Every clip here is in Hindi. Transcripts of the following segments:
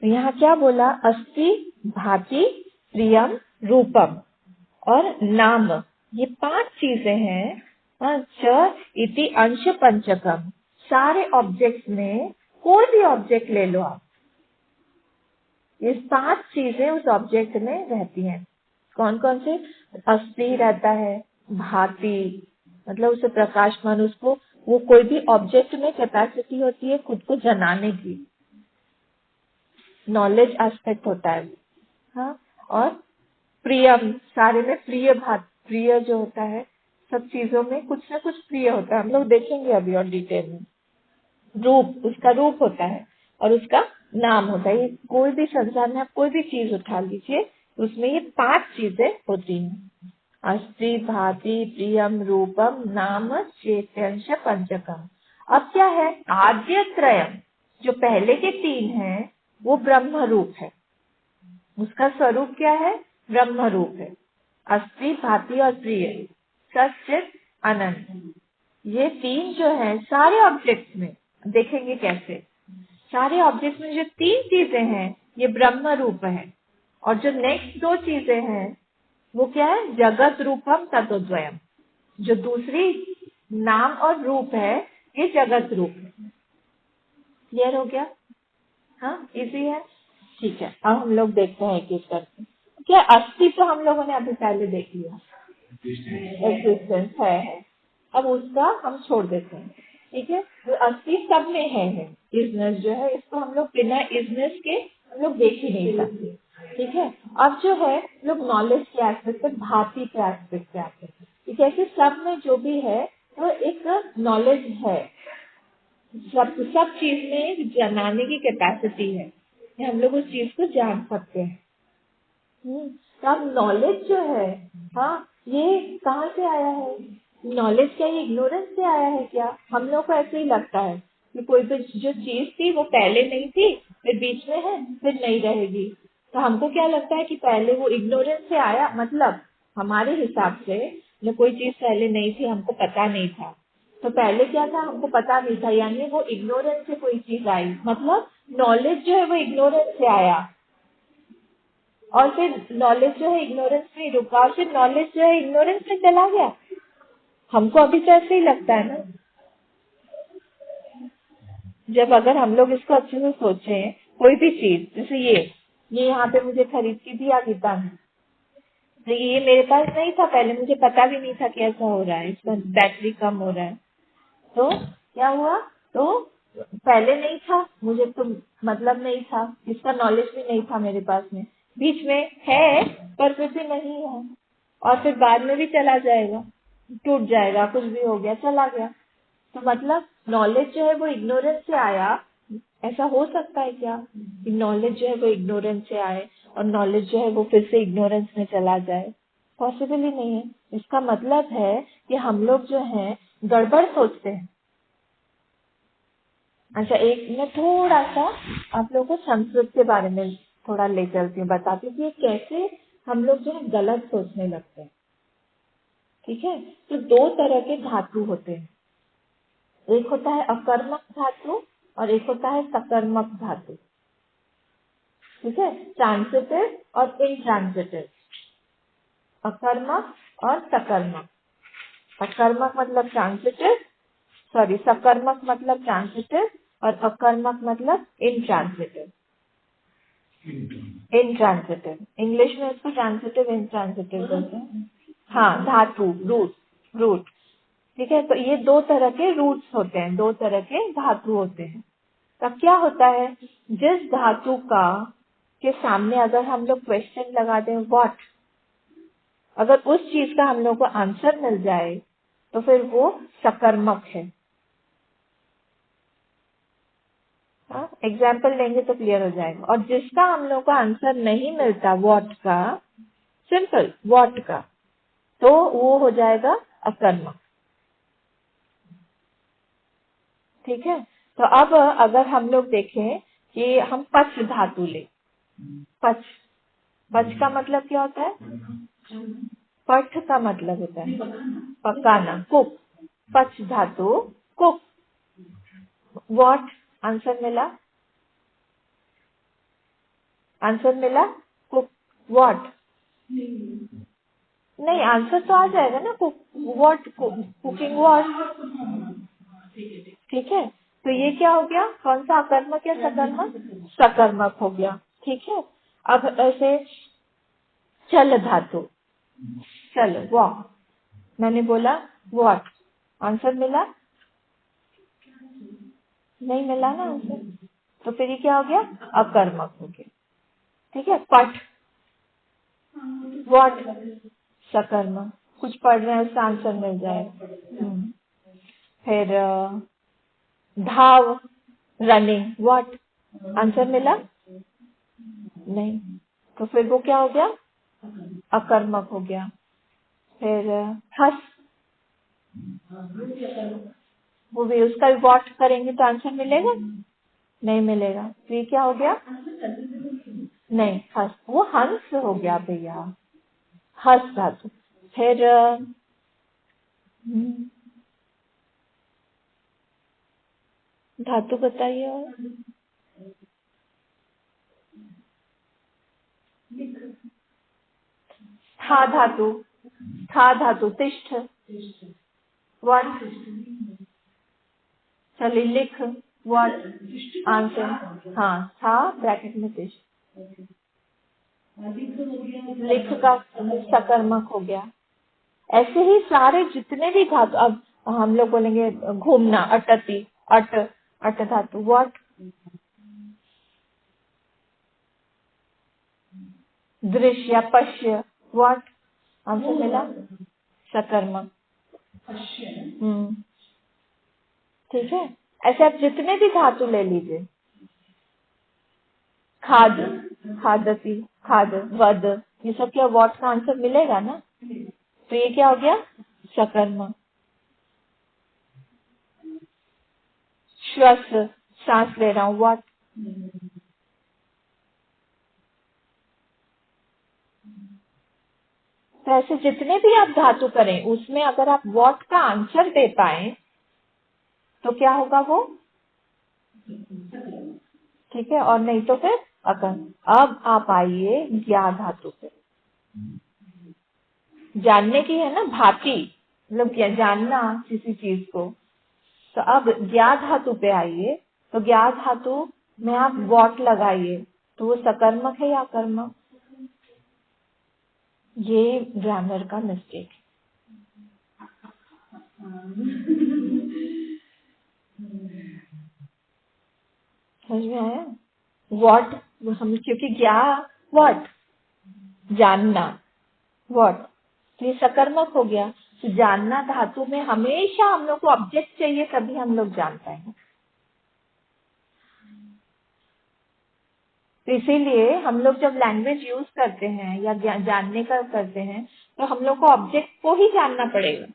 तो यहाँ क्या बोला, अस्ति, भाति, प्रियम, रूपम और नाम, ये 5 चीजें हैं। च इति अंश पंचकम, सारे ऑब्जेक्ट्स में कोई भी ऑब्जेक्ट ले लो आप, ये 5 चीजें उस ऑब्जेक्ट में रहती हैं। कौन कौन से, अस्ति रहता है, भाति मतलब उसे प्रकाशमान, उसको वो कोई भी ऑब्जेक्ट में कैपेसिटी होती है खुद को जनाने की, नॉलेज एस्पेक्ट होता है। हाँ, और प्रियम, सारे में प्रिय भात, प्रिय जो होता है, सब चीजों में कुछ ना कुछ प्रिय होता है, हम लोग देखेंगे अभी और डिटेल में। रूप, उसका रूप होता है और उसका नाम होता है। ये कोई भी संसार में आप कोई भी चीज उठा लीजिए, उसमें ये 5 चीजें होती हैं, अस्ति, भाति, प्रियम, रूपम, नाम, चेत्यंश, पंचकम। अब क्या है, आद्य त्रयम, जो पहले के 3 हैं वो ब्रह्म रूप है, उसका स्वरूप क्या है, ब्रह्म रूप है। अस्ति, भाति और प्रिय, सच्चित, अनंत, ये 3 जो है सारे ऑब्जेक्ट्स में, देखेंगे कैसे, सारे ऑब्जेक्ट्स में जो 3 चीजें हैं ये ब्रह्म रूप है। और जो नेक्स्ट 2 चीजें हैं वो क्या है, जगत रूपम तत्वद्वयम, जो दूसरी नाम और रूप है ये जगत रूप है। क्लियर हो गया? हाँ, इजी है। ठीक है, अब हम लोग देखते हैं किस करके। क्या अस्थि तो हम लोगों ने अभी पहले देख लिया, एग्जिस्टेंस है। अब उसका हम छोड़ देते हैं, ठीक है। तो अस्थि सब में है इजनेस जो है, इसको हम लोग बिना इजनेस के हम लोग देख ही नहीं सकते, ठीक है। अब जो है लोग नॉलेज के एस्पेक्ट पे, भांति के एस्पेक्ट पे आते हैं, ठीक है। ऐसे सब में जो भी है तो एक नॉलेज है, सब चीज में जनाने की कैपेसिटी है, हम लोग उस चीज को जान सकते हैं। तो अब नॉलेज जो है, हाँ, ये कहाँ से आया है, नॉलेज क्या ये इग्नोरेंस से आया है क्या? हम लोग को ऐसे ही लगता है कि कोई भी जो चीज थी वो पहले नहीं थी, फिर बीच में है, फिर नहीं रहेगी। तो हमको क्या लगता है कि पहले वो इग्नोरेंस से आया, मतलब हमारे हिसाब से जो कोई चीज पहले नहीं थी, हमको पता नहीं था, तो पहले क्या था, हमको पता नहीं था, यानी वो इग्नोरेंस से कोई चीज आई, मतलब नॉलेज जो है वो इग्नोरेंस से आया, और फिर नॉलेज जो है इग्नोरेंस में रुका, और फिर नॉलेज जो है इग्नोरेंस में चला गया। हमको अभी तो ऐसे ही लगता है ना, जब अगर हम लोग इसको अच्छे से सोचें, कोई भी चीज, जैसे ये यहाँ पे मुझे खरीद के दिया गीता ने, तो ये मेरे पास नहीं था पहले, मुझे पता भी नहीं था कि ऐसा हो रहा है, इसका बैटरी कम हो रहा है, तो क्या हुआ, तो पहले नहीं था, मुझे तो मतलब नहीं था, इसका नॉलेज भी नहीं था मेरे पास में, बीच में है पर फिर भी नहीं है, और फिर बाद में भी चला जाएगा, टूट जाएगा, कुछ भी हो गया, चला गया। तो मतलब नॉलेज जो है वो इग्नोरेंस से आया, ऐसा हो सकता है क्या कि नॉलेज जो है वो इग्नोरेंस से आए और नॉलेज जो है वो फिर से इग्नोरेंस में चला जाए? पॉसिबल ही नहीं है। इसका मतलब है कि हम लोग जो है गड़बड़ सोचते हैं। अच्छा, एक मैं थोड़ा सा आप लोगों को संस्कृत के बारे में थोड़ा ले चलती हूँ, बताती हूँ कि कैसे हम लोग जो है गलत सोचने लगते हैं, ठीक है। तो 2 तरह के धातु होते हैं, एक होता है अकर्मक धातु और एक होता है सकर्मक धातु, ठीक है, ट्रांसिटिव और इनट्रांसिटिव, अकर्मक और सकर्मक। अकर्मक मतलब ट्रांसिटिव, सॉरी, सकर्मक मतलब ट्रांसिटिव और अकर्मक मतलब इनट्रांसिटिव। इनट्रांसिटिव, इंग्लिश में इसको ट्रांसिटिव इनट्रांसिटिव बोलते हैं। हाँ, धातु, रूट, ठीक है। तो ये 2 तरह के रूट्स होते हैं, 2 तरह के धातु होते हैं। तब क्या होता है, जिस धातु का के सामने अगर हम लोग क्वेश्चन लगा दें व्हाट, अगर उस चीज का हम लोग को आंसर मिल जाए तो फिर वो सकर्मक है। एग्जाम्पल लेंगे तो क्लियर हो जाएगा। और जिसका हम लोग को आंसर नहीं मिलता व्हाट का, सिंपल व्हाट का, तो वो हो जाएगा अकर्मक, ठीक है। तो अब अगर हम लोग देखें कि हम पच धातु ले, पच, पच का मतलब क्या होता है, पठ का मतलब होता है पकाना, कुक, पच धातु कुक, व्हाट आंसर मिला, आंसर मिला? Cook what? नहीं, आंसर तो आ जाएगा ना, कुक व्हाट, कुकिंग व्हाट। ठीक है, तो ये क्या हो गया, कौन सा अकर्मक या सकर्मक? सकर्मक हो गया। ठीक है, अब ऐसे चल धातु, चल वॉक, मैंने बोला वॉट, आंसर मिला? नहीं मिला ना आंसर, तो फिर ये क्या हो गया, अकर्मक हो गया। ठीक है, पठ वॉट, सकर्मक, कुछ पढ़ रहे हैं उसका आंसर मिल जाए। फिर धाव, रनिंग, व्हाट, आंसर मिला? नहीं, तो फिर वो क्या हो गया, अकर्मक हो गया। फिर हंस, वो भी उसका भी व्हाट करेंगे तो आंसर मिलेगा? नहीं मिलेगा, तो ये क्या हो गया, नहीं हंस, वो हंस हो गया भैया, हंस धातु। फिर धातु बताइए और। था धातु, था धातु, तिष्ठ, व्हाट, चलिए लिख, व्हाट, आंसर, हाँ था ब्रैकेट में तिष्ठ, लिख का सकर्मक हो गया। ऐसे ही सारे जितने भी धातु, अब हम लोग बोलेंगे घूमना, अटति, अट, अट धातु, व्हाट, दृश्य या पश्य, व्हाट, आंसर मिला? सकर्मक। ठीक है, ऐसे आप जितने भी धातु ले लीजिए, खाद, खादती, खाद, वद, ये सब क्या व्हाट का आंसर मिलेगा ना, तो ये क्या हो गया, सकर्मक। श्वास, सांस ले रहा हूँ, व्हाट, तो ऐसे जितने भी आप धातु करें उसमें अगर आप व्हाट का आंसर दे पाए तो क्या होगा वो, ठीक है, और नहीं तो फिर अकर। अब आप आइए ज्ञा धातु पे, जानने की है ना, भांति, मतलब क्या जानना किसी चीज को। तो अब ज्ञा धातु पे आइए, तो ज्ञा धातु में आप व्हाट लगाइए, तो वो सकर्मक है या अकर्मक? ये ग्रामर का मिस्टेक है। समझ में आया? व्हाट, हम क्योंकि ज्ञा व्हाट, जानना, व्हाट, तो ये सकर्मक हो गया। तो जानना धातु में हमेशा हम लोग को ऑब्जेक्ट चाहिए, तभी हम लोग जान पाएंगे। तो इसीलिए हम लोग जब लैंग्वेज यूज करते हैं या जानने का करते हैं तो हम लोग को ऑब्जेक्ट को ही जानना पड़ेगा।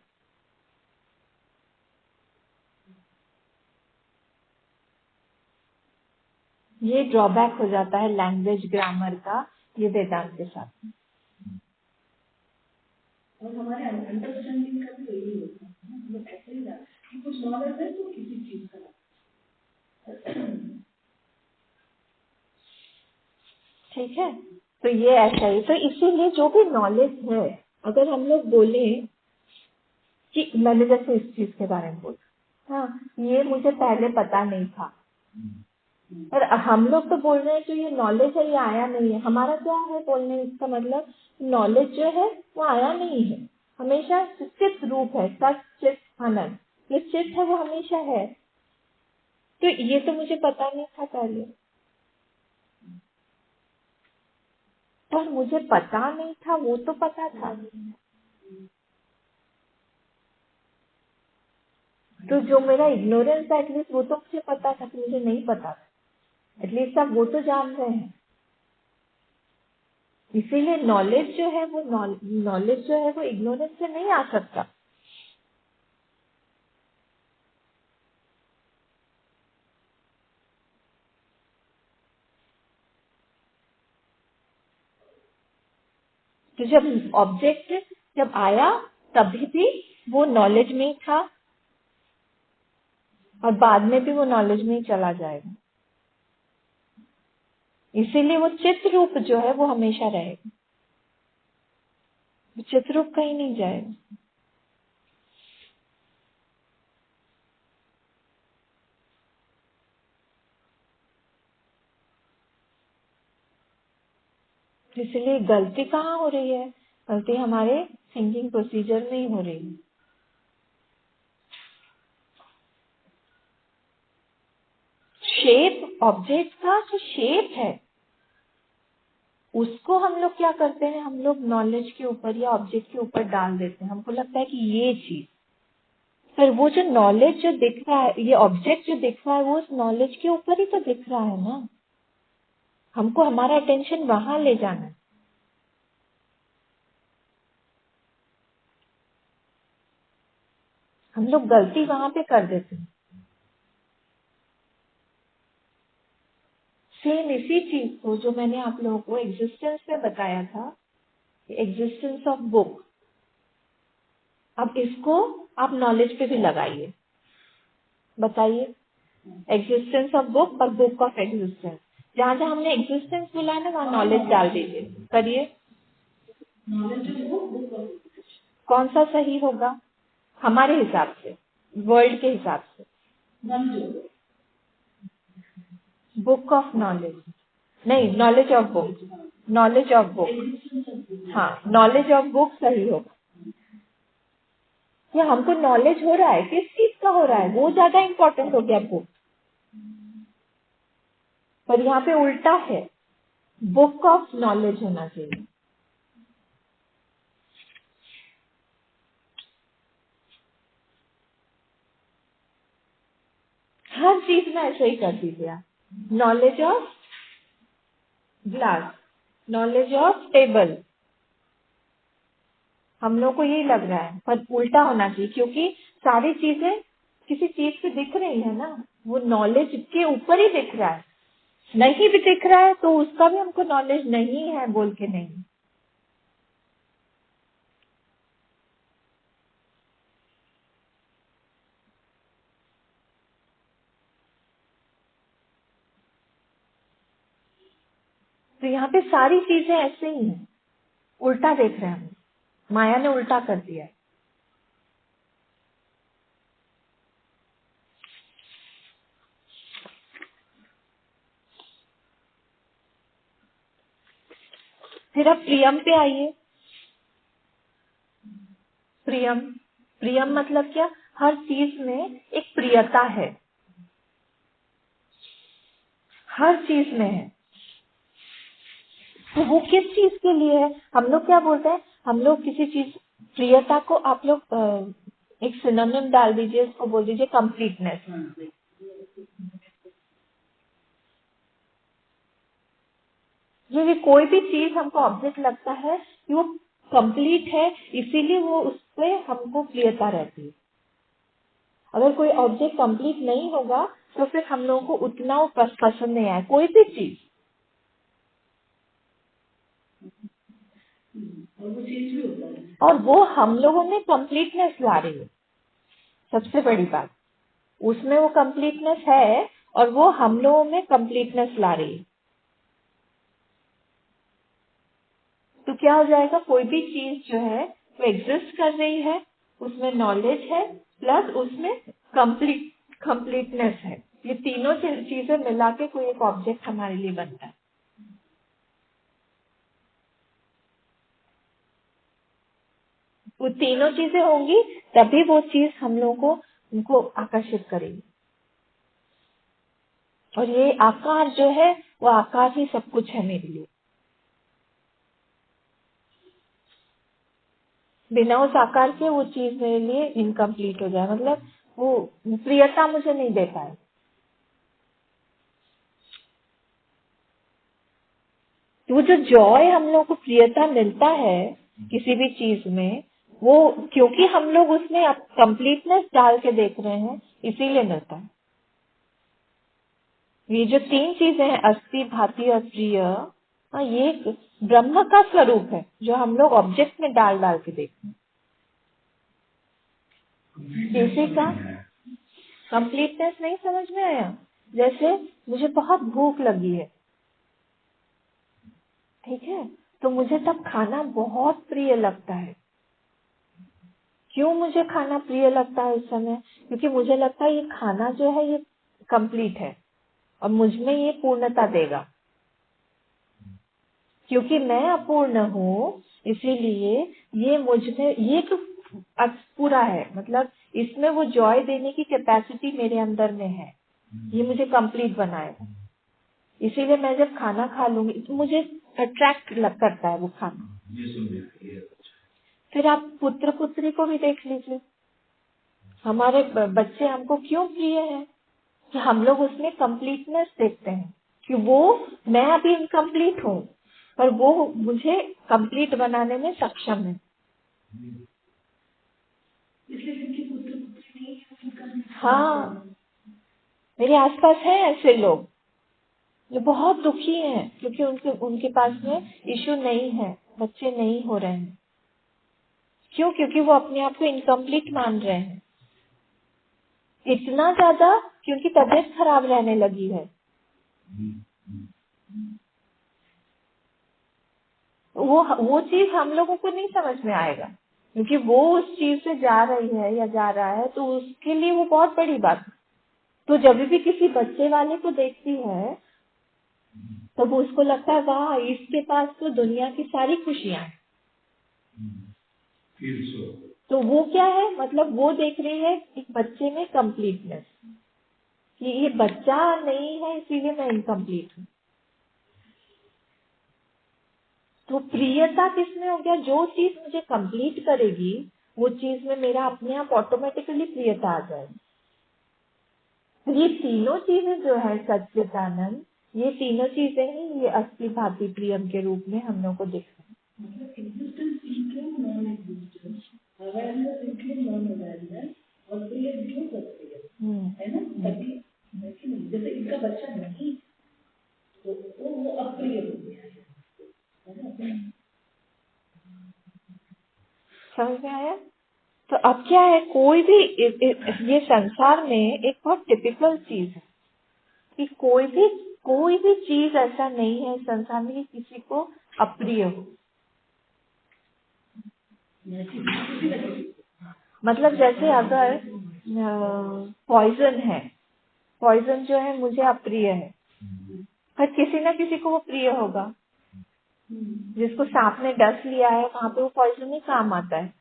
ये ड्रॉबैक हो जाता है लैंग्वेज ग्रामर का, ये वेदांत के साथ। और हमारे अंडरस्टैंडिंग का भी यही होता है, हम लोग ऐसे ही जाते हैं, कुछ नॉलेज है तो किसी चीज का। ठीक है, तो ये ऐसा ही, तो इसीलिए जो भी नॉलेज है, अगर हम लोग बोले कि मैंने जैसे इस चीज के बारे में बोला, हाँ ये मुझे पहले पता नहीं था, पर हम लोग तो बोल रहे हैं जो ये नॉलेज है ये आया नहीं है, हमारा क्या है बोलने का मतलब, नॉलेज जो है वो आया नहीं है, हमेशा चित रूप है, सच चित आनंद, ये चित है वो हमेशा है। तो ये तो मुझे पता नहीं था पहले, पर मुझे पता नहीं था वो तो पता था। तो जो मेरा इग्नोरेंस था एटलीस्ट वो तो मुझे पता था कि मुझे नहीं पता था, एटलीस्ट अब वो तो जान रहे हैं। इसीलिए नॉलेज जो है वो नॉलेज जो है वो इग्नोरेंस से नहीं आ सकता। तो जब ऑब्जेक्ट जब आया तभी भी वो नॉलेज में ही था और बाद में भी वो नॉलेज में ही चला जाएगा। इसीलिए वो चित्र रूप जो है वो हमेशा रहेगा, चित्र रूप कहीं नहीं जाएगा। इसलिए गलती कहाँ हो रही है? गलती हमारे थिंकिंग प्रोसीजर में ही हो रही है। शेप, ऑब्जेक्ट का जो शेप है उसको हम लोग क्या करते हैं, हम लोग नॉलेज के ऊपर या ऑब्जेक्ट के ऊपर डाल देते हैं। हमको लगता है कि ये चीज, पर वो जो नॉलेज जो दिख रहा है, ये ऑब्जेक्ट जो दिख रहा है, वो उस नॉलेज के ऊपर ही तो दिख रहा है ना। हमको हमारा अटेंशन वहां ले जाना है। हम लोग गलती वहां पे कर देते हैं। सेम इसी चीज को जो मैंने आप लोगों को एग्जिस्टेंस में बताया था, एग्जिस्टेंस ऑफ बुक, अब इसको आप नॉलेज पे भी लगाइए। बताइए, एग्जिस्टेंस ऑफ बुक और बुक ऑफ एग्जिस्टेंस, जहां जहां हमने एग्जिस्टेंस बोला है ना वहां नॉलेज डाल दीजिए। करिए, कौन सा सही होगा हमारे हिसाब से, वर्ल्ड के हिसाब से? बुक ऑफ नॉलेज नहीं, knowledge of book, knowledge of book. हाँ, नॉलेज ऑफ बुक सही होगा। या हमको नॉलेज हो रहा है, किस चीज का हो रहा है, वो ज्यादा इम्पोर्टेंट हो गया बुक। पर यहाँ पे उल्टा है, बुक ऑफ नॉलेज होना चाहिए। हर चीज में ऐसे ही कर दीजिए आप। Knowledge of glass, knowledge of table, हम लोग को यही लग रहा है, पर उल्टा होना चाहिए, क्योंकि सारी चीजें किसी चीज पे दिख रही है ना, वो नॉलेज के ऊपर ही दिख रहा है। नहीं भी दिख रहा है तो उसका भी हमको नॉलेज नहीं है बोल के नहीं। तो यहाँ पे सारी चीजें ऐसे ही हैं, उल्टा देख रहे हैं हम, माया ने उल्टा कर दिया है। फिर अब प्रियम पे आइए। प्रियम, प्रियम मतलब क्या? हर चीज में एक प्रियता है, हर चीज में है। तो वो किस चीज के लिए है? हम लोग क्या बोलते हैं, हम लोग किसी चीज, प्रियता को आप लोग एक सिनोनिम डाल दीजिए, उसको बोल दीजिए कंप्लीटनेस। ये कोई भी चीज हमको ऑब्जेक्ट लगता है कि वो कंप्लीट है, इसीलिए वो उस पे हमको प्रियता रहती है। अगर कोई ऑब्जेक्ट कंप्लीट नहीं होगा तो फिर हम लोगों को उतना वो पसंद नहीं आए, कोई भी चीज। और वो हम लोगों में कंप्लीटनेस ला रही है, सबसे बड़ी बात, उसमें वो कंप्लीटनेस है और वो हम लोगों में कंप्लीटनेस ला रही है। तो क्या हो जाएगा, कोई भी चीज जो है वो एग्जिस्ट कर रही है, उसमें नॉलेज है प्लस उसमें कंप्लीटनेस है। ये तीनों चीजें मिला के कोई एक ऑब्जेक्ट हमारे लिए बनता है। वो तीनों चीजें होंगी तभी वो चीज हम लोगों को उनको आकर्षित करेगी। और ये आकार जो है वो आकार ही सब कुछ है मेरे लिए। बिना उस आकार के वो चीज मेरे लिए इनकम्प्लीट हो जाए, मतलब वो प्रियता मुझे नहीं दे पाए। तो वो जो जॉय हम लोग को प्रियता मिलता है किसी भी चीज में, वो क्योंकि हम लोग उसमें कंप्लीटनेस डाल के देख रहे हैं इसीलिए मिलता है। ये जो तीन चीजें हैं, अस्थि, भांति और प्रिय, हाँ, ये ब्रह्म का स्वरूप है जो हम लोग ऑब्जेक्ट में डाल डाल के देखते हैं। इसी का कंप्लीटनेस नहीं समझ में आया? जैसे मुझे बहुत भूख लगी है, ठीक है, तो मुझे तब खाना बहुत प्रिय लगता है। क्यों मुझे खाना प्रिय लगता है उस समय? क्योंकि मुझे लगता है ये खाना जो है ये कंप्लीट है और मुझ में ये पूर्णता देगा। क्योंकि मैं अपूर्ण हूँ, इसीलिए ये मुझ में ये तो पूरा है, मतलब इसमें वो जॉय देने की कैपेसिटी मेरे अंदर में है, ये मुझे कंप्लीट बनाएगा। इसीलिए मैं जब खाना खा लूंगी तो मुझे अट्रैक्ट करता है वो खाना। फिर आप पुत्र पुत्री को भी देख लीजिए, हमारे बच्चे हमको क्यों प्रिय है? कि हम लोग उसमें कंप्लीटनेस देखते हैं कि वो, मैं अभी इनकम्प्लीट हूँ पर वो मुझे कंप्लीट बनाने में सक्षम है। हाँ, मेरे आसपास हैं ऐसे लोग जो बहुत दुखी हैं क्योंकि उनके उनके पास में इश्यू नहीं है, बच्चे नहीं हो रहे हैं। क्यों? क्योंकि वो अपने आप को इनकम्प्लीट मान रहे हैं, इतना ज्यादा कि उनकी तबीयत खराब रहने लगी है। वो चीज हम लोगों को नहीं समझ में आएगा क्योंकि वो उस चीज से जा रही है या जा रहा है, तो उसके लिए वो बहुत बड़ी बात है। तो जब भी किसी बच्चे वाले को देखती है तो वो उसको लगता है वाह, इसके पास तो दुनिया की सारी खुशियां हैं। तो वो क्या है, मतलब वो देख रही है एक बच्चे में कंप्लीटनेस, कि ये बच्चा नहीं है इसीलिए मैं इनकम्प्लीट हूँ। तो प्रियता किसमें हो गया? जो चीज मुझे कंप्लीट करेगी वो चीज में मेरा अपने आप ऑटोमेटिकली प्रियता आ जाएगी। ये तीनों चीजें जो है सच्चिदानंद, ये तीनों चीजें ही ये अस्थि भांति प्रियम के रूप में हम लोग को दिख रहे हैं। मतलब existence include non existence, awareness include non awareness और प्रिय इंक्लूड प्रिय, है ना? तभी जैसे इनका बच्चा नहीं तो वो अप्रिय हो गया है ना? समझ में आया? तो अब क्या है, कोई भी ये संसार में एक बहुत टिपिकल चीज है कि कोई भी चीज ऐसा नहीं है संसार में कि किसी को अप्रिय हो। मतलब जैसे अगर पॉइजन है, पॉइजन जो है मुझे अप्रिय है पर किसी न किसी को वो प्रिय होगा। जिसको सांप ने डस लिया है वहां पे वो पॉइजन ही काम आता है।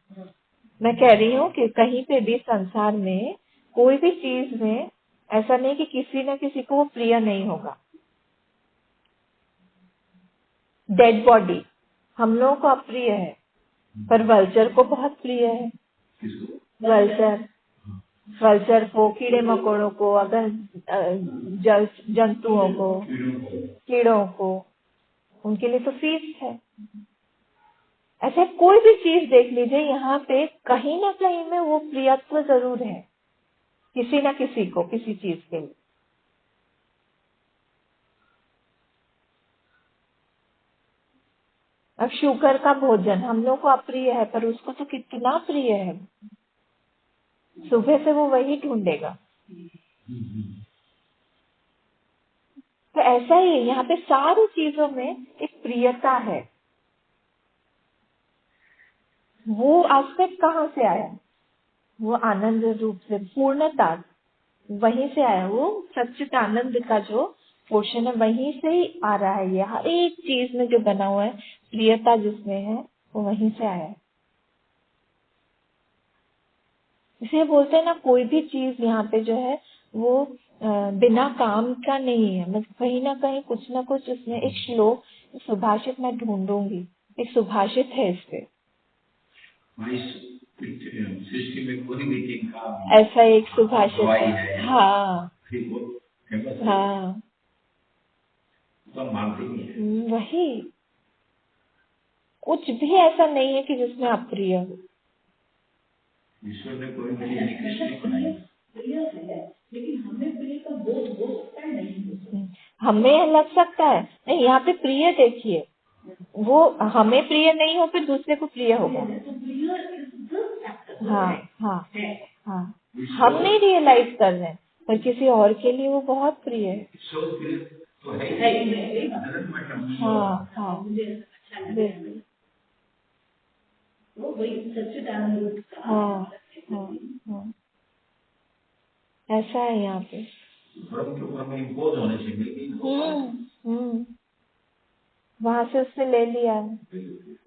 मैं कह रही हूँ कि कहीं पे भी संसार में कोई भी चीज में ऐसा नहीं कि किसी न किसी को वो प्रिय नहीं होगा। डेड बॉडी हम लोगों को अप्रिय है पर वल्चर को बहुत प्रिय है। वल्चर वल्चर को, कीड़े मकोड़ों को, अगर जल जंतुओं को, कीड़ों को, उनके लिए तो फीस्ट है। ऐसे कोई भी चीज देख लीजिए, यहाँ पे कहीं ना कहीं में वो प्रियत्व जरूर है किसी न किसी को, किसी चीज के लिए। अब शुगर का भोजन हम लोग को अप्रिय है पर उसको तो कितना प्रिय है, सुबह से वो वही ढूंढेगा। तो ऐसा ही है, यहाँ पे सारी चीजों में एक प्रियता है। वो एस्पेक्ट कहाँ से आया? वो आनंद रूप से, पूर्णता वहीं से आया। वो सच्चित आनंद का जो पोर्शन है वहीं से ही आ रहा है। ये हर एक चीज में जो बना हुआ है, प्रियता जिसमें है वो वहीं से आया है। इसलिए बोलते हैं ना, कोई भी चीज यहाँ पे जो है वो बिना काम का नहीं है। मतलब कहीं ना कहीं कुछ ना कुछ उसमें एक श्लोक, सुभाषित मैं ढूंढूंगी, एक सुभाषित है इस पे। सृष्टि में कोई भी चीज ऐसा एक सुभाषित है। हाँ हाँ, तो मानते ही है। वही, कुछ भी ऐसा नहीं है कि जिसमें अप्रिय हो। ईश्वर ने कोई नहीं लेकिन हमें प्रिय का बोध हो सकता है, नहीं हमें लग सकता है। नहीं, यहाँ पे प्रिय देखिए, वो हमें प्रिय नहीं हो फिर दूसरे को प्रिय होगा। हाँ हाँ हाँ, हम नहीं रियलाइज कर रहे हैं पर किसी और के लिए वो बहुत प्रिय है। हाँ हाँ बिल्कुल। हाँ हाँ हाँ ऐसा है यहाँ पे। हम्म। वहां से उसने ले लिया है,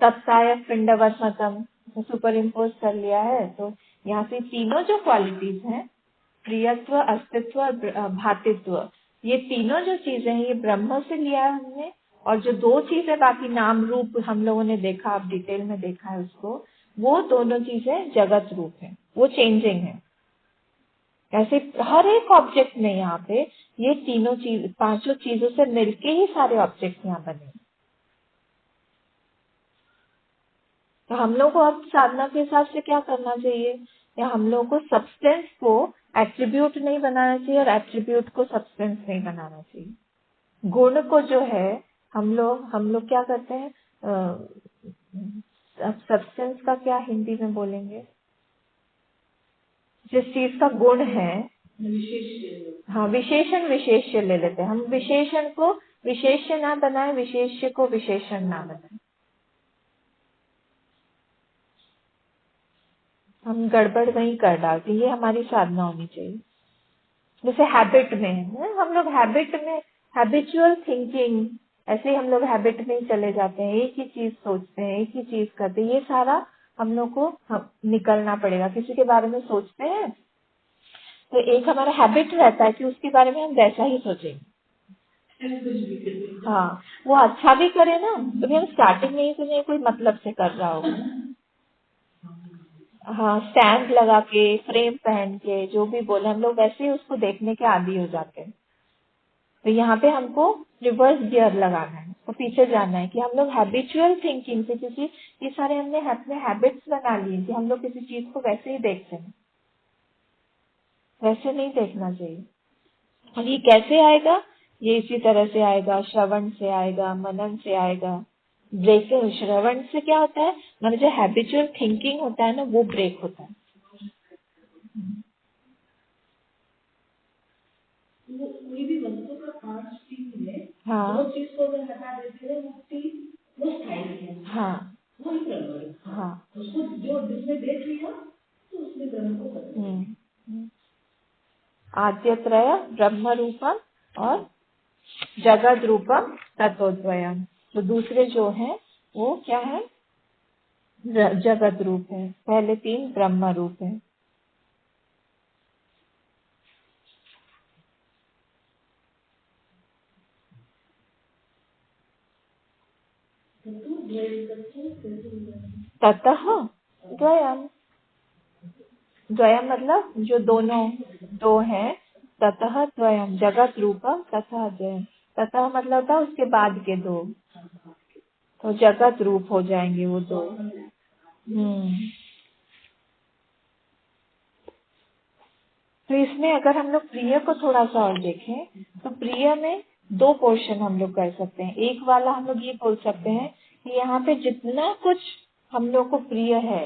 तत्ताय पिंडवत मतम सुपर इम्पोज कर लिया है। तो यहाँ से तीनों जो क्वालिटीज हैं, प्रियत्व, अस्तित्व और भातित्व, ये तीनों जो चीजें हैं ये ब्रह्म से लिया है हमने। और जो दो चीजें बाकी नाम रूप हम लोगों ने देखा, आप डिटेल में देखा है उसको, वो दोनों चीजें जगत रूप है, वो चेंजिंग है। ऐसे हर एक ऑब्जेक्ट में यहाँ पे ये तीनों चीज, पांचों चीजों से मिलके ही सारे ऑब्जेक्ट यहाँ बने। तो हम लोग को अब साधना के हिसाब से क्या करना चाहिए, या हम लोग को सब्सटेंस को एट्रीब्यूट नहीं बनाना चाहिए और एट्रीब्यूट को सब्सटेंस नहीं बनाना चाहिए। गुण को जो है हम लोग क्या करते हैं, अब सब्सटेंस का क्या हिंदी में बोलेंगे, जिस चीज का गुण है, हाँ विशेषण विशेष्य ले लेते हैं हम। विशेषण को विशेष्य ना बनाए, विशेष्य को विशेषण ना बनाए, हम गड़बड़ वहीं कर डालते हैं। ये हमारी साधना होनी चाहिए। जैसे हैबिट में है, हम लोग हैबिट में, हैबिचुअल थिंकिंग, ऐसे ही हम लोग हैबिट में ही चले जाते हैं, एक ही चीज सोचते हैं, एक ही चीज करते हैं। ये सारा हम लोग को निकलना पड़ेगा। किसी के बारे में सोचते हैं तो एक हमारा हैबिट रहता है कि उसके बारे में हम वैसा ही सोचेंगे। हाँ, वो अच्छा भी करे ना तो भी हम स्टार्टिंग में ही सोचेंगे कोई मतलब से कर रहा होगा। हाँ, स्टैंड लगा के, फ्रेम पहन के, जो भी बोले हम लोग वैसे ही उसको देखने के आदी हो जाते हैं। तो यहाँ पे हमको रिवर्स गियर लगाना है, तो पीछे जाना है कि हम लोग हैबिचुअल थिंकिंग से, क्योंकि ये सारे हमने अपने हैबिट्स बना लिए कि हम लोग किसी चीज को वैसे ही देखते हैं, वैसे नहीं देखना चाहिए। और ये कैसे आएगा, ये इसी तरह से आएगा, श्रवण से आएगा, मनन से आएगा। ब्रेक, श्रवण से क्या होता है, मतलब जो हैबिचुअल थिंकिंग होता है ना, वो ब्रेक होता है। कोई भी वस्तु का पांच चीज है, हाँ, वो चीज को अगर हटा देते हैं वो चीज वो स्थायी है, हाँ वही ब्रह्म है, हाँ उसको जो जिसने देख लिया तो उसने ब्रह्म को पकड़ लिया। आद्यत्रय ब्रह्म रूपम और जगत रूपम तत्वद्वयम। तो दूसरे जो है वो क्या है, जगत रूप है, पहले तीन ब्रह्म रूप है। ततः द्वयम, द्वयम मतलब जो दोनों दो है, ततः द्वयम जगत रूपम ततः द्वयम। ततः मतलब था उसके बाद के दो, तो जगत रूप हो जाएंगे वो दो। तो इसमें अगर हम लोग प्रिय को थोड़ा सा और देखें, तो प्रिय में दो पोर्शन हम लोग कर सकते हैं। एक वाला हम लोग ये बोल सकते हैं कि यहाँ पे जितना कुछ हम लोग को प्रिय है,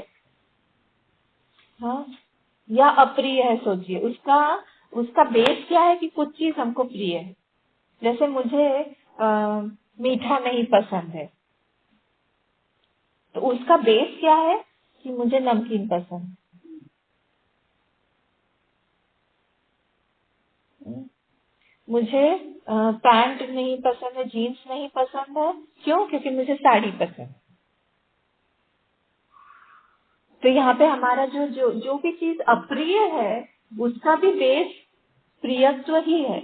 हाँ, या अप्रिय है, सोचिए उसका उसका बेस क्या है कि कुछ चीज हमको प्रिय है। जैसे मुझे मीठा नहीं पसंद है, तो उसका बेस क्या है कि मुझे नमकीन पसंद है। मुझे पैंट नहीं पसंद है, जीन्स नहीं पसंद है, क्यों, क्योंकि मुझे साड़ी पसंद है। तो यहाँ पे हमारा जो जो जो भी चीज अप्रिय है उसका भी बेस प्रियत्व ही है,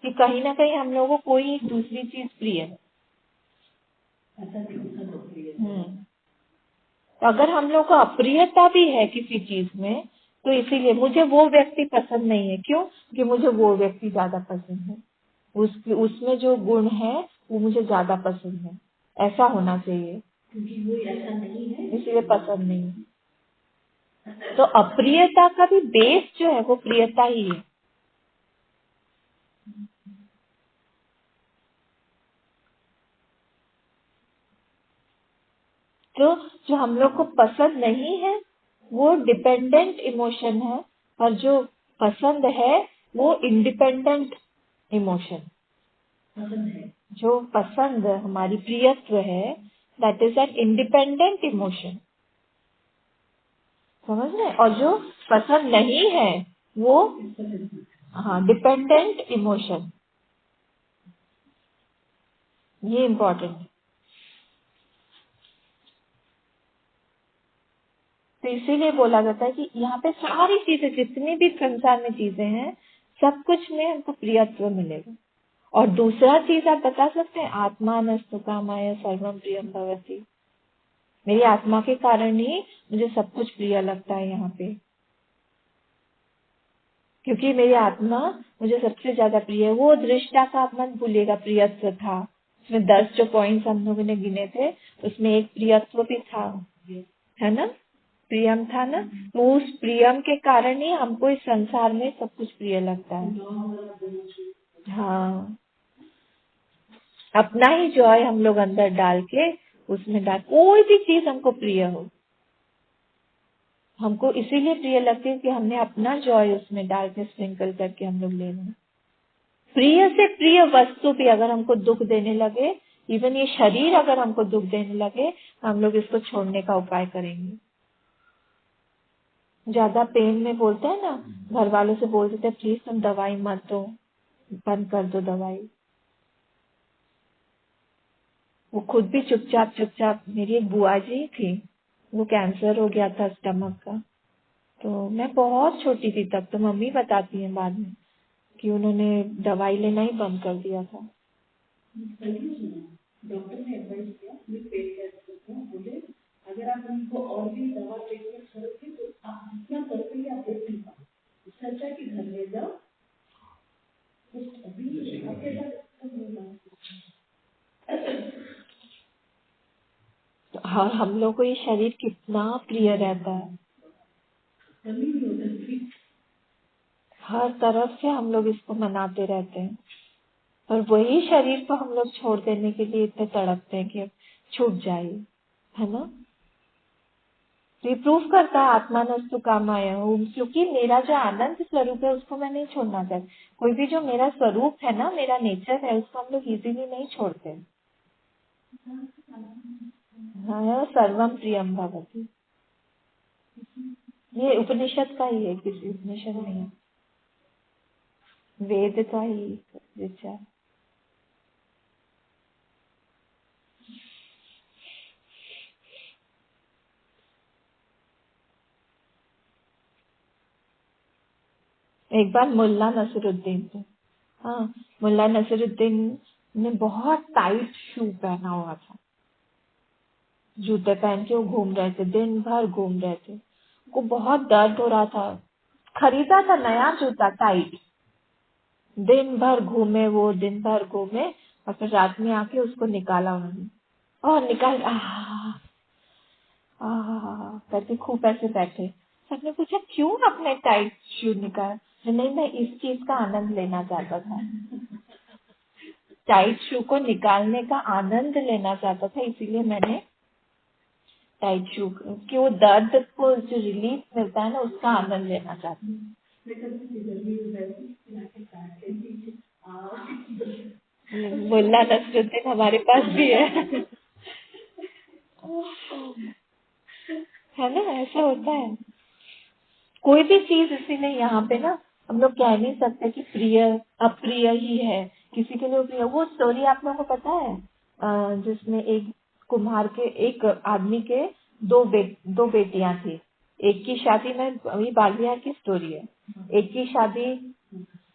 कि कहीं ना कहीं हम लोगों को कोई एक दूसरी चीज प्रिय है। तो अगर हम लोग को अप्रियता भी है किसी चीज में, तो इसीलिए मुझे वो व्यक्ति पसंद नहीं है, क्यों, कि मुझे वो व्यक्ति ज्यादा पसंद है, उसमें जो गुण है वो मुझे ज्यादा पसंद है, ऐसा होना चाहिए, क्योंकि वो ऐसा नहीं है इसलिए पसंद नहीं है। तो अप्रियता का भी बेस जो है वो प्रियता ही है। तो जो हम लोग को पसंद नहीं है वो डिपेंडेंट इमोशन है, और जो पसंद है वो इंडिपेंडेंट इमोशन जो पसंद हमारी प्रियत्व है, that is an independent emotion, समझ रहे हैं? और जो पसंद नहीं है वो, हाँ, डिपेंडेंट इमोशन, ये इम्पोर्टेंट है। तो इसीलिए बोला जाता है कि यहाँ पे सारी चीजें, जितनी भी संसार में चीजें हैं, सब कुछ में हमको प्रियत्व मिलेगा। और दूसरा चीज आप बता सकते हैं, आत्मा नस्तु कामाय सर्वम प्रियम भवति, मेरी आत्मा के कारण ही मुझे सब कुछ प्रिय लगता है यहाँ पे, क्योंकि मेरी आत्मा मुझे सबसे ज्यादा प्रिय है। वो दृष्टा का आप मत भूलिएगा, प्रियत्व था उसमें। 10 जो पॉइंट्स हम लोगों ने गिने थे, उसमें एक प्रियत्व भी था, है ना? प्रियम था ना, तो उस प्रियम के कारण ही हमको इस संसार में सब कुछ प्रिय लगता है। हाँ, अपना ही जॉय हम लोग अंदर डाल के, उसमें डाल, कोई भी चीज हमको प्रिय हो, हमको इसीलिए प्रिय लगती है कि हमने अपना जॉय उसमें डाल के स्प्रिंकल करके हम लोग ले रहे हैं। प्रिय से प्रिय वस्तु भी अगर हमको दुख देने लगे, इवन ये शरीर अगर हमको दुख देने लगे, तो हम लोग इसको छोड़ने का उपाय करेंगे। ज्यादा पेन में बोलते हैं ना, घर वालों से बोल देते हैं प्लीज तुम दवाई मत दो, बंद कर दो दवाई। वो खुद भी चुपचाप चुपचाप, मेरी एक बुआ जी थी, वो कैंसर हो गया था स्टमक का, तो मैं बहुत छोटी थी तब, तो मम्मी बताती हैं बाद में कि उन्होंने दवाई लेना ही बंद कर दिया था। डॉक्टर ने एडवाइस किया कि पेट टेस्ट करते हैं, बोले अगर आप उनको और भी दवा ट्रीटमेंट करोगे तो आप जितना करोगे आप देख नहीं पाओगे, इससे अच्छा है कि घर ले जाओ, कुछ अभी आपके साथ। हाँ, हम लोग को ये शरीर कितना प्रिय रहता है, हर तरफ से हम लोग इसको मनाते रहते हैं, और वही शरीर को हम लोग छोड़ देने के लिए इतने तड़पते हैं कि अब छूट जाए, है ना? तो ये प्रूफ करता है आत्मा नस्तु कामाय हूँ, क्योंकि मेरा जो आनंद स्वरूप है उसको मैं नहीं छोड़ना चाहती। कोई भी जो मेरा स्वरूप है ना, मेरा नेचर है, उसको हम लोग इजीली नहीं छोड़ते। हाँ, सर्वम प्रियम भवति, ये उपनिषद का ही है, किसी उपनिषद नहीं है, वेद का ही विचार। एक बार मुल्ला नसरुद्दीन थे, हाँ, मुल्ला नसरुद्दीन ने बहुत टाइट शू पहना हुआ था, जूते पहन के वो घूम रहे थे, दिन भर घूम रहे थे, उनको बहुत दर्द हो रहा था, खरीदा था नया जूता टाइट, दिन भर घूमे वो, दिन भर घूमे, और फिर रात में आके उसको निकाला उन्होंने, और निकाल करके खूब ऐसे बैठे। सबने पूछा क्यों आपने टाइट शू निकाला? नहीं, मैं इस चीज का आनंद लेना चाहता था, टाइट शू को निकालने का आनंद लेना चाहता था, इसीलिए मैंने टाइट शू कि वो दर्द को जो रिलीफ मिलता है ना, उसका आनंद लेना चाहती हूँ। मुल्ला नसरुद्दीन हमारे पास भी है है ना? ऐसा होता है, कोई भी चीज, इसीलिए यहाँ पे ना हम लोग कह नहीं सकते कि प्रिय अप्रिय ही है, किसी के लिए प्रिय। वो स्टोरी आप लोगों को पता है, जिसमें एक कुम्हार के, एक आदमी के दो बेटियां थी, एक की शादी में, अभी बाल विवाह की स्टोरी है, एक की शादी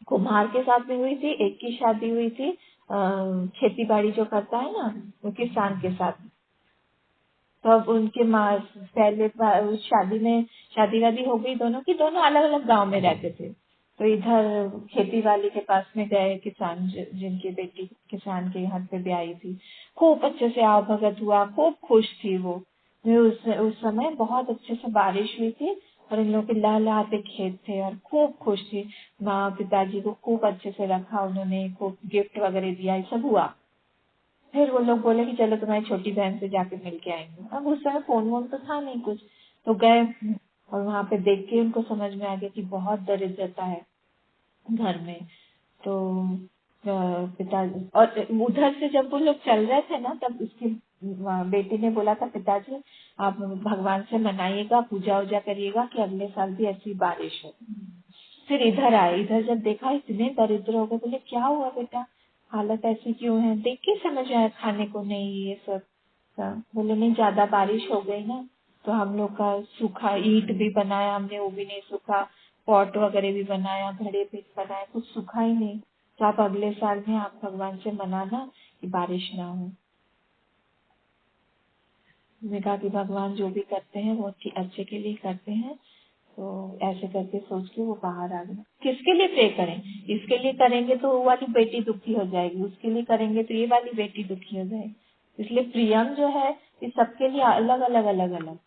कुम्हार के साथ में हुई थी, एक की शादी हुई थी खेती बाड़ी जो करता है ना, वो किसान के साथ। तो अब उनके माँ पहले उस शादी में शादी वादी हो गई दोनों की, दोनों अलग अलग गांव में रहते थे। तो इधर खेती वाली के पास में गए किसान, जिनकी बेटी किसान के घर पे भी आई थी, खूब अच्छे से आव भगत हुआ, खूब खुश थी वो। उस समय बहुत अच्छे से बारिश हुई थी, और इन लोगों के लहलहाते खेत थे, और खूब खुश थी। माँ पिताजी को खूब अच्छे से रखा उन्होंने, खूब गिफ्ट वगैरह दिया, ये सब हुआ। फिर वो लोग बोले कि चलो तुम्हारी छोटी बहन से जाके मिल के आएंगे। अब उस समय फोन वोन तो था नहीं कुछ, तो गए, और वहां पे देख के उनको समझ में आ गया कि बहुत दरिद्रता है घर में। तो पिताजी, और उधर से जब वो लोग चल रहे थे ना, तब उसकी बेटी ने बोला था, पिताजी आप भगवान से मनाइएगा, पूजा वूजा करिएगा कि अगले साल भी ऐसी बारिश हो। फिर इधर आए, इधर जब देखा इतने दरिद्र हो गए, बोले क्या हुआ बेटा, हालत ऐसी क्यों है, देख के समझ आया खाने को नहीं ये सब। बोले नहीं, ज्यादा बारिश हो गई ना, तो हम लोग का सूखा ईंट भी बनाया हमने, वो भी नहीं सूखा, पॉट वगैरह भी बनाया, घड़े भी बनाए, कुछ सूखा ही नहीं। तो आप अगले साल में आप भगवान से मनाना कि बारिश ना हो। मैंने कहा कि भगवान जो भी करते हैं वो अच्छे के लिए करते हैं, तो ऐसे करके सोच के वो बाहर आ गया। किसके लिए प्रे करें, इसके लिए करेंगे तो वो वाली बेटी दुखी हो जाएगी, उसके लिए करेंगे तो ये वाली बेटी दुखी हो जाएगी। इसलिए प्रियम जो है ये सबके लिए अलग अलग अलग अलग।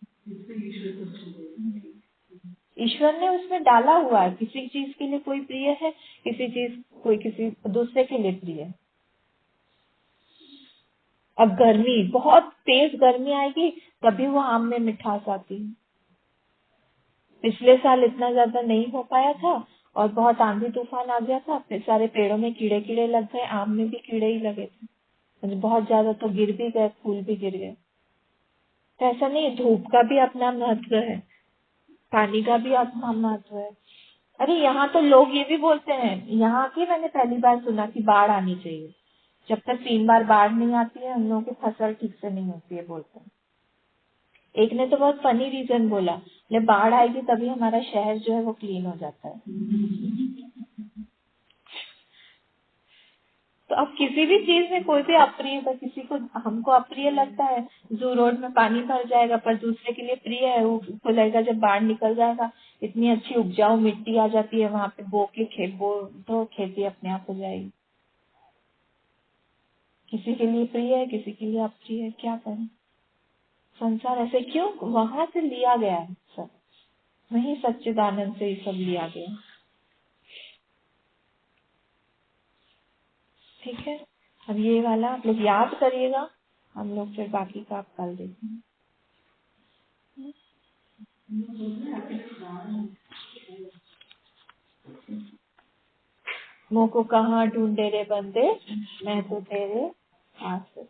ईश्वर ने उसमें डाला हुआ है, किसी चीज के लिए कोई प्रिय है, किसी चीज कोई किसी दूसरे के लिए प्रिय है। अब गर्मी, बहुत तेज गर्मी आएगी तभी वो आम में मिठास आती है। पिछले साल इतना ज्यादा नहीं हो पाया था और बहुत आंधी तूफान आ गया था, फिर सारे पेड़ों में कीड़े कीड़े लग गए, आम में भी कीड़े ही लगे थे, मतलब बहुत ज्यादा तो गिर भी गए, फूल भी गिर गए। तो ऐसा नहीं है, धूप का भी अपना महत्व है, पानी का भी अपना महत्व है। अरे यहाँ तो लोग ये भी बोलते हैं, यहाँ की मैंने पहली बार सुना कि बाढ़ आनी चाहिए, जब तक 3 बार बाढ़ नहीं आती है हम लोगों की फसल ठीक से नहीं होती है, बोलते हैं। एक ने तो बहुत फनी रीजन बोला, बोले बाढ़ आएगी तभी हमारा शहर जो है वो क्लीन हो जाता है। तो अब किसी भी चीज में कोई भी अप्रिय का, किसी को हमको अप्रिय लगता है, जो रोड में पानी भर जाएगा, पर दूसरे के लिए प्रिय है, वो उसको लगेगा जब बाढ़ निकल जाएगा, इतनी अच्छी उपजाऊ मिट्टी आ जाती है वहां पे, बो तो खेती अपने आप हो जाएगी। किसी के लिए प्रिय है, किसी के लिए अप्रिय है, क्या करें। संसार ऐसे क्यों, वहां से लिया गया है सब, वही सच्चिदानंद से ये सब लिया गया। ठीक है, अब ये वाला आप लोग याद करिएगा, हम लोग फिर बाकी का आप कल देखेंगे। मुँह को कहाँ ढूंढे रे बंदे, मैं तो तेरे पास हूँ।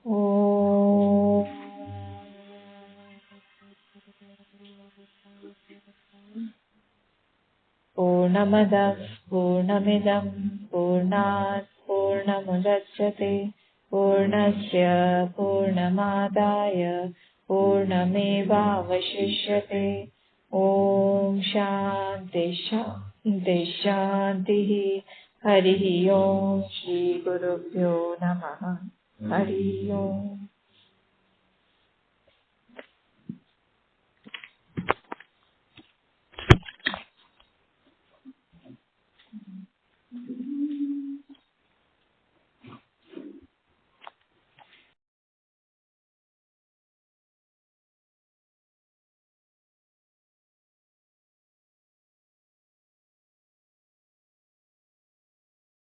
ओम पूर्णमदः पूर्णमिदं पूर्णात् पूर्णमुदच्यते पूर्णस्य पूर्णमादाय पूर्णमेवावशिष्यते। ओम शांति शांति शांतिः। हरि ओम। श्री गुरुभ्यो नमः। हरि ओम।